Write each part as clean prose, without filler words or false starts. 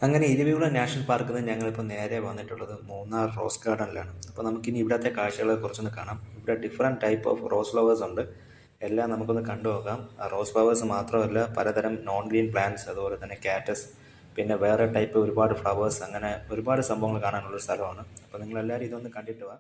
അങ്ങനെ ഇരവികുളം നാഷണൽ പാർക്കിൽ നിന്ന് ഞങ്ങളിപ്പോൾ നേരെ വന്നിട്ടുള്ളത് മൂന്നാർ റോസ് ഗാർഡനിലാണ്. അപ്പോൾ നമുക്കിനി ഇവിടുത്തെ കാഴ്ചകളെ കുറിച്ചൊന്ന് കാണാം. ഇവിടെ different type of rows flowers ഉണ്ട്. എല്ലാം നമുക്കൊന്ന് കണ്ടു നോക്കാം. റോസ് ഫ്ലവേഴ്സ് മാത്രമല്ല, പലതരം നോൺ ഗ്രീൻ പ്ലാന്റ്സ്, അതുപോലെ തന്നെ കാറ്റസ്, പിന്നെ വേറെ ടൈപ്പ് ഒരുപാട് ഫ്ലവേഴ്സ്, അങ്ങനെ ഒരുപാട് സംഭവങ്ങൾ കാണാനുള്ള സ്ഥലമാണ്. അപ്പോൾ നിങ്ങളെല്ലാവരും ഇതൊന്ന് കണ്ടിട്ട് വാ.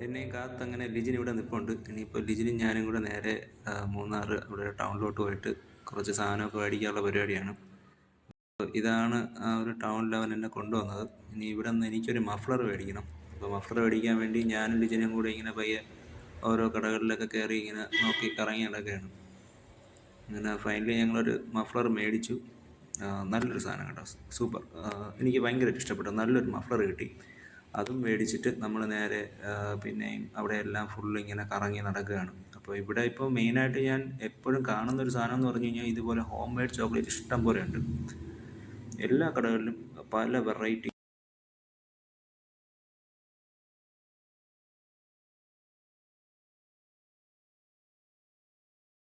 എന്നെയും കാത്ത് അങ്ങനെ ലിജിൻ ഇവിടെ നിൽപ്പുണ്ട്. ഇനിയിപ്പോൾ ലിജിനും ഞാനും കൂടെ നേരെ മൂന്നാർ അവിടെ ടൗണിലോട്ട് പോയിട്ട് കുറച്ച് സാധനമൊക്കെ മേടിക്കാനുള്ള പരിപാടിയാണ്. ഇതാണ് ആ ഒരു ടൗണിൽ അവൻ എന്നെ കൊണ്ടുവന്നത്. ഇനി ഇവിടെ നിന്ന് എനിക്കൊരു മഫ്ലർ മേടിക്കണം. അപ്പോൾ മഫ്ലർ മേടിക്കാൻ വേണ്ടി ഞാനും ലിജിനും കൂടെ ഇങ്ങനെ പയ്യെ ഓരോ കടകളിലൊക്കെ കയറി ഇങ്ങനെ നോക്കി കറങ്ങി നടക്കുകയാണ്. അങ്ങനെ ഫൈനലി ഞങ്ങളൊരു മഫ്ലർ മേടിച്ചു. നല്ലൊരു സാധനം കേട്ടോ, സൂപ്പർ. എനിക്ക് ഭയങ്കരമായിട്ട് ഇഷ്ടപ്പെട്ടു. നല്ലൊരു മഫ്ലർ കിട്ടി. അതും മേടിച്ചിട്ട് നമ്മൾ നേരെ പിന്നെയും അവിടെ എല്ലാം ഫുള്ള് ഇങ്ങനെ കറങ്ങി നടക്കുകയാണ്. അപ്പോൾ ഇവിടെ ഇപ്പോൾ മെയിനായിട്ട് ഞാൻ എപ്പോഴും കാണുന്നൊരു സാധനം എന്ന് പറഞ്ഞു കഴിഞ്ഞാൽ ഇതുപോലെ ഹോം മെയ്ഡ് ചോക്ലേറ്റ് ഇഷ്ടം പോലെ ഉണ്ട്. എല്ലാ കടകളിലും പല വെറൈറ്റി